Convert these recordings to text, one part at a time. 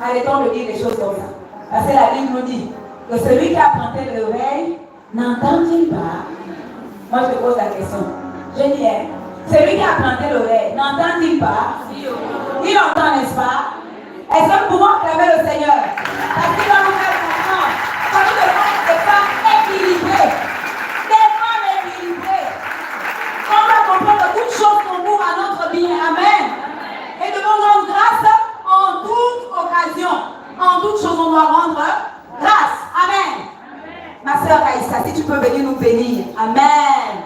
Arrêtons de dire des choses comme ça. Parce que la Bible nous dit que celui qui a planté l'oreille, n'entend-il pas? Moi, je te pose la question. Je dis, celui qui a planté l'oreille, n'entend-il pas? Il entend, n'est-ce pas? Est-ce que nous pouvons acclamer le Seigneur? Parce qu'il va nous faire comprendre que nous devons être des femmes équilibrées. Des femmes équilibrées. On va comprendre que toute chose concourt à notre bien. Amen. Et devons rendre grâce en toute occasion. En toute chose, on doit rendre grâce. Amen. Ma soeur Aïssa, si tu peux venir nous bénir. Amen.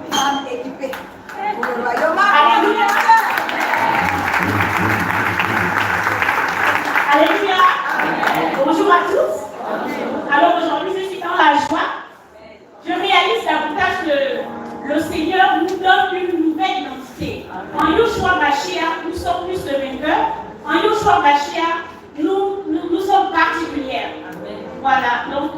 Femme équipée pour le royaume. Alléluia. Alléluia. Bonjour à tous. Alors aujourd'hui, je suis dans la joie. Je réalise davantage que le Seigneur nous donne une nouvelle identité. En Yeshua Mashiach, nous sommes plus de vainqueurs. En Yeshua Mashiach, nous sommes particulières. Voilà, donc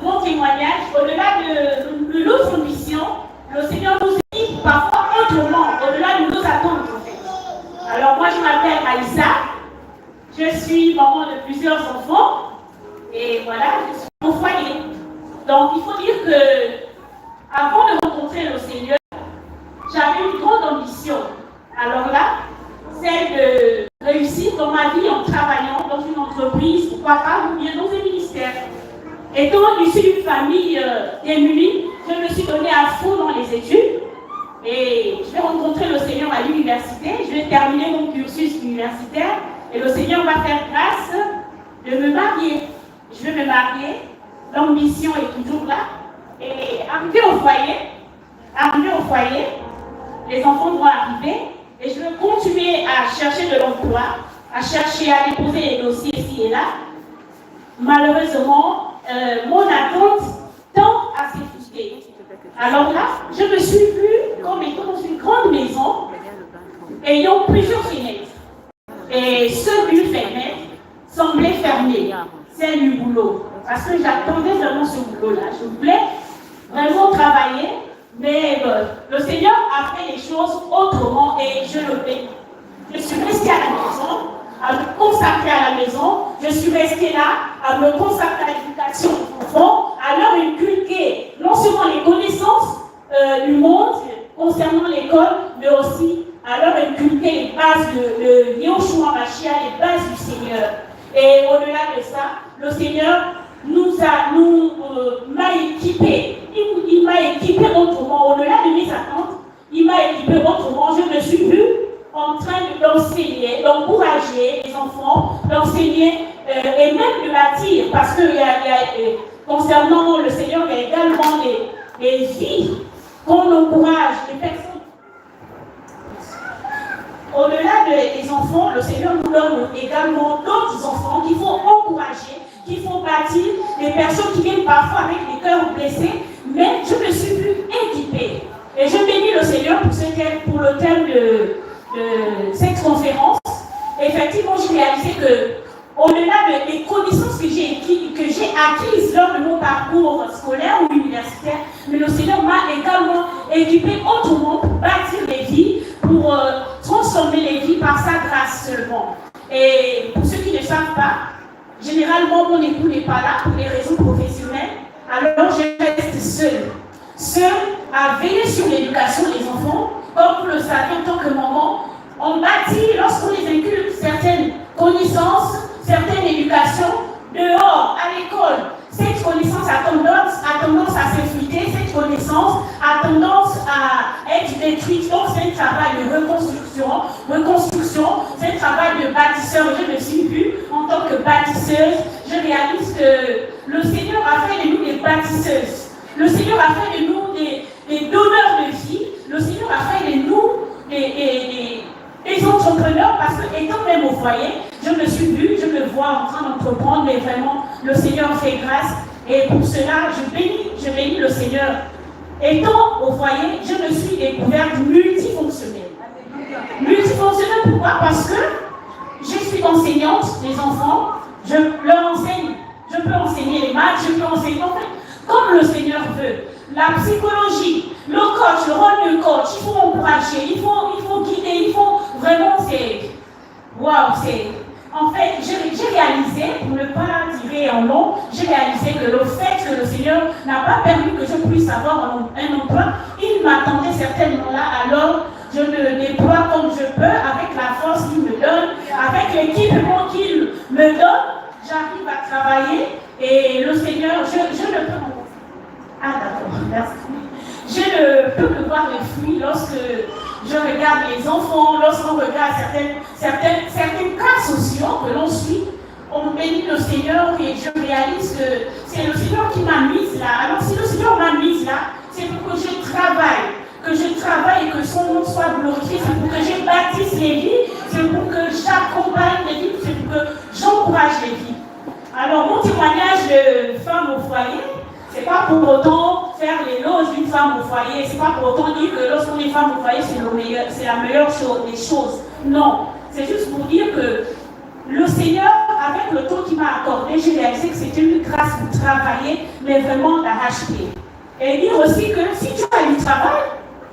mon témoignage, au-delà de notre mission, le Seigneur nous dit parfois autrement, au-delà de nos attentes en fait. Alors moi je m'appelle Aïssa, je suis maman de plusieurs enfants, et voilà, je suis au foyer. Donc il faut dire que avant de rencontrer le Seigneur, j'avais une grande ambition. Alors là, celle de réussir dans ma vie en travaillant dans une entreprise, pourquoi pas, ou bien dans un ministère. Étant issue d'une famille démunie, je me suis donnée à fond dans les études et je vais rencontrer le Seigneur à l'université. Je vais terminer mon cursus universitaire et le Seigneur va faire grâce de me marier. Je vais me marier, l'ambition est toujours là. Et arrivé au foyer, les enfants vont arriver. Et je vais continuer à chercher de l'emploi, à chercher à déposer les dossiers ici et là. Malheureusement, mon attente tend à s'effriter. Alors là, je me suis vue comme étant dans une grande maison, ayant plusieurs fenêtres. Et seule une fenêtre semblait fermée, celle du boulot. Parce que j'attendais vraiment ce boulot-là. Je voulais vraiment travailler. Mais le Seigneur a fait les choses autrement et je le bénis. Je suis restée à la maison, à me consacrer à la maison. Je suis restée là, à me consacrer à l'éducation des enfants, à leur inculquer non seulement les connaissances du monde concernant l'école, mais aussi à leur inculquer les bases de Yeshua Mashiach, les bases du Seigneur. Et au-delà de ça, le Seigneur m'a équipé. Il m'a équipé autrement. Au-delà de mes attentes, il m'a équipé autrement. Je me suis vue en train d'enseigner, d'encourager les enfants, d'enseigner et même de bâtir. Parce que concernant le Seigneur, il y a également des vies qu'on encourage, des personnes. Au-delà des enfants, le Seigneur nous donne également d'autres enfants qu'il faut encourager, qu'il faut bâtir, des personnes qui viennent parfois avec les cœurs blessés, mais je me suis vue équipée. Et je bénis le Seigneur pour le thème de cette conférence. Effectivement, j'ai réalisé que, au-delà des connaissances que j'ai acquises lors de mon parcours scolaire ou universitaire, mais le Seigneur m'a également équipée autrement pour bâtir des vies, pour transformer les vies par sa grâce seulement. Et pour ceux qui ne savent pas, généralement mon époux n'est pas là pour des raisons professionnelles, alors je reste seule à veiller sur l'éducation des enfants. Comme vous le savez en tant que maman, on bâtit, lorsqu'on les inculque certaines connaissances, certaines éducations, dehors, à l'école, cette connaissance a tendance à s'effriter, cette connaissance a tendance à être détruite. Donc c'est un travail de reconstruction, c'est un travail de bâtisseur. Je me suis vue en tant que bâtisseuse. Je réalise que le Seigneur a fait de nous des bâtisseuses. Le Seigneur a fait de nous des donneurs de vie. Le Seigneur a fait de nous des entrepreneurs, parce que étant même au foyer, je me suis vue, je me vois en train d'entreprendre, mais vraiment, le Seigneur fait grâce. Et pour cela, je bénis le Seigneur. Étant au foyer, je me suis découverte multifonctionnelle. Multifonctionnelle, pourquoi? Parce que je suis enseignante des enfants, je leur enseigne. Je peux enseigner les maths, je peux enseigner, en fait, comme le Seigneur veut. La psychologie, le coach, le rôle de coach, il faut encourager, il faut guider, il faut waouh, c'est... En fait, j'ai réalisé, pour ne pas tirer en long, j'ai réalisé que le fait que le Seigneur n'a pas permis que je puisse avoir un emploi, il m'attendait certainement là, alors je me déploie comme je peux, avec la force qu'il me donne, avec l'équipement qu'il me donne, j'arrive à travailler, et le Seigneur, je ne peux... Ah d'accord, merci. Je ne peux que voir les fruits lorsque je regarde les enfants, lorsqu'on regarde certains cas sociaux que l'on suit. On bénit le Seigneur et je réalise que c'est le Seigneur qui m'a mise là. Alors si le Seigneur m'a mise là, c'est pour que je travaille et que son nom soit glorifié, c'est pour que je bâtisse les vies, c'est pour que j'accompagne les vies, c'est pour que j'encourage les vies. Alors mon témoignage de femme au foyer, c'est pas pour autant faire l'éloge d'une femme au foyer, c'est pas pour autant dire que lorsqu'on est femme au foyer, c'est la meilleure chose des choses. Non, c'est juste pour dire que le Seigneur, avec le temps qu'il m'a accordé, j'ai réalisé que c'était une grâce pour travailler, mais vraiment d'arrache-pied. Et dire aussi que si tu as du travail,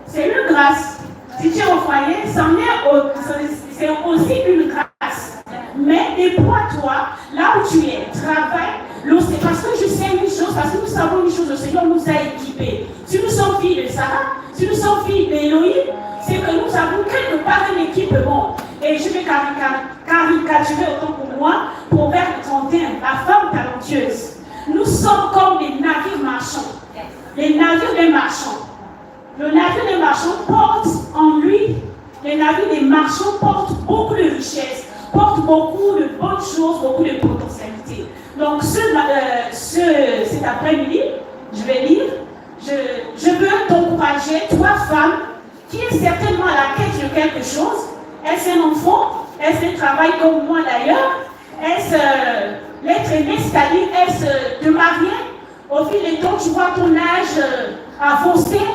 c'est une grâce. Si tu es au foyer, c'est aussi une grâce. Mais déploie-toi là où tu es, travaille. C'est parce que je sais une chose, parce que nous savons une chose, le Seigneur nous a équipés. Si nous sommes filles de Sarah, si nous sommes filles d'Élohim, c'est que nous avons quelque part un équipement. Et je vais caricaturer autant pour moi, Proverbe 31, la femme talentueuse. Nous sommes comme des navires marchands. Les navires des marchands. Le navire des marchands porte en lui, les navires des marchands portent beaucoup de richesses, portent beaucoup de bonnes choses, beaucoup de potentialités. Donc cet après-midi, je vais lire, je veux t'encourager, toi femme, qui est certainement à la quête de quelque chose. Est-ce un enfant? Est-ce un travail comme moi d'ailleurs? Est-ce l'être aimé, c'est-à-dire est-ce te marier? Au fil du temps, tu vois ton âge avancer,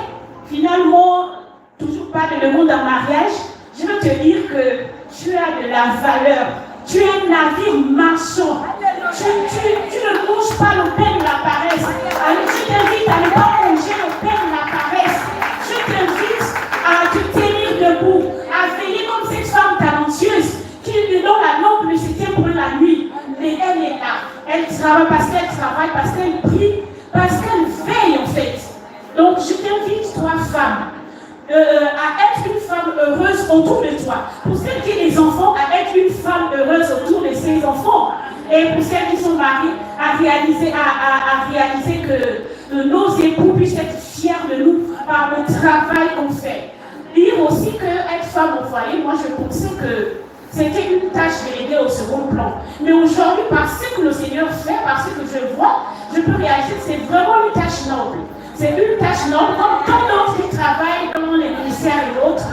finalement, toujours pas de demande en mariage. Je veux te dire que tu as de la valeur. Tu es un navire marchand. Tu ne manges pas le pain de la paresse. Alors, je t'invite à ne pas manger le pain de la paresse. Je t'invite à te tenir debout, à veiller comme cette femme talentueuse qui lui donne la lampe, c'était pour la nuit. Mais elle est là. Elle travaille parce qu'elle travaille, parce qu'elle prie, parce qu'elle veille en fait. Donc, je t'invite, toi, femme, à être une femme heureuse autour de toi. Pour celles qui ont des enfants, à être une femme heureuse autour de ses enfants. Et pour celles qui sont mariées, à réaliser que nos époux puissent être fiers de nous par le travail qu'on fait. Dire aussi que être femme au foyer, moi je pensais que c'était une tâche déléguée au second plan. Mais aujourd'hui, par ce que le Seigneur fait, par ce que je vois, je peux réaliser que c'est vraiment une tâche noble. C'est une tâche noble, comme tant d'autres qui travaillent dans les ministères et autres.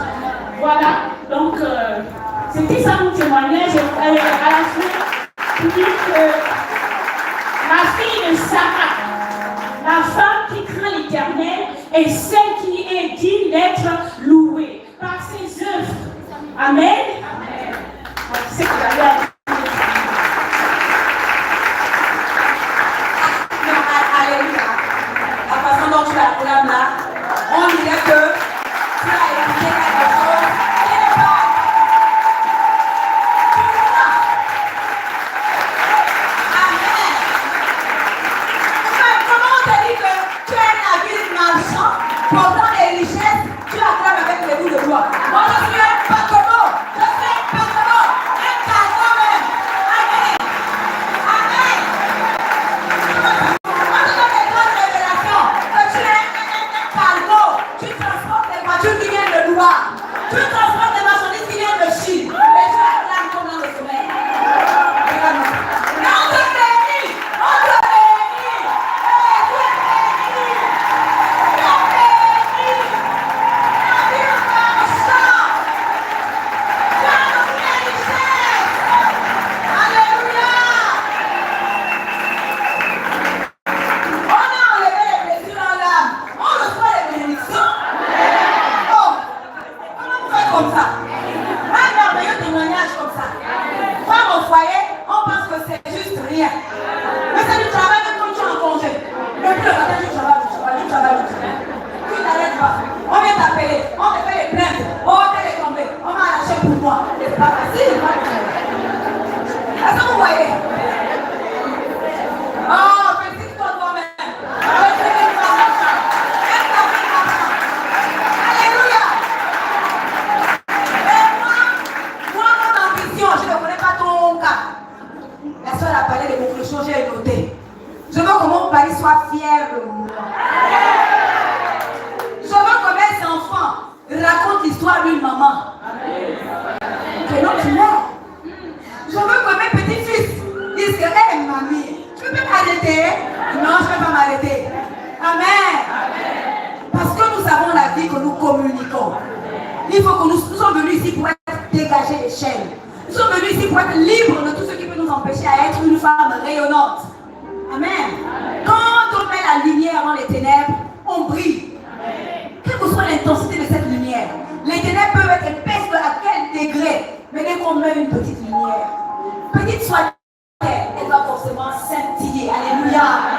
Voilà, donc c'était ça mon témoignage. À la fin, je dis que la fille de Sarah, la femme qui craint l'Éternel, est celle qui est digne d'être louée par ses œuvres. Amen. C'est que j'avais à dire. Alléluia. La façon dont tu la proclames là, on dirait que tu as écouté quelque chose qui n'est pas. Amen. Comment on te dit que tu es un navire marchand, portant les richesses, tu acclames avec les bouts de bois. Moi, je suis un paquebot. Je suis un paquebot. Un cargo même. Amen. Amen. Moi, je donne des grandes révélations. Que tu es un cargo. Tu transportes des voitures qui viennent de Dubaï. Tu transportes des marchandises qui viennent de Chine. Et tu acclames comme dans le sommeil. Regarde-moi. Mais on te bénit. On te bénit. Tu es béni. Tu es béni. Navire marchand. Tu as toutes les richesses. Alléluia. On a enlevé les blessures dans l'âme. On reçoit les bénédictions. Oh, comment vous faites comme ça? Un merveilleux témoignage comme ça. Femme au foyer, on pense que c'est juste rien. Mais c'est du travail même quand tu es en congé. Depuis le matin, tu travailles. Tu n'arrêtes pas. On vient t'appeler, on te fait les plaintes, on va te les tomber, on va arracher pour toi. C'est pas facile. Est-ce que vous voyez? Oh, félicite-toi toi-même. Alléluia. Et moi, mon ambition, je ne connais pas ton cas. La soeur a parlé de beaucoup de choses, j'ai noté. Je veux que mon mari soit fier de moi. Je veux que mes enfants racontent l'histoire d'une maman. Que non, tu l'es. Je veux que mes petits-fils disent que, hé, mamie, tu peux m'arrêter? Non, je ne peux pas m'arrêter. Amen. Parce que nous avons la vie que nous communiquons. Il faut que nous sommes venus ici pour être dégagés des chaînes. Nous sommes venus ici pour être libres de tout ce qui peut nous empêcher à être une femme rayonnante. Amen. Quand on met la lumière dans les ténèbres, on brille. Quelle que soit l'intensité de cette lumière, les ténèbres peuvent être épaisses à quel degré, mais dès qu'on met une petite lumière, petite soit-elle, elle va forcément scintiller. Alléluia.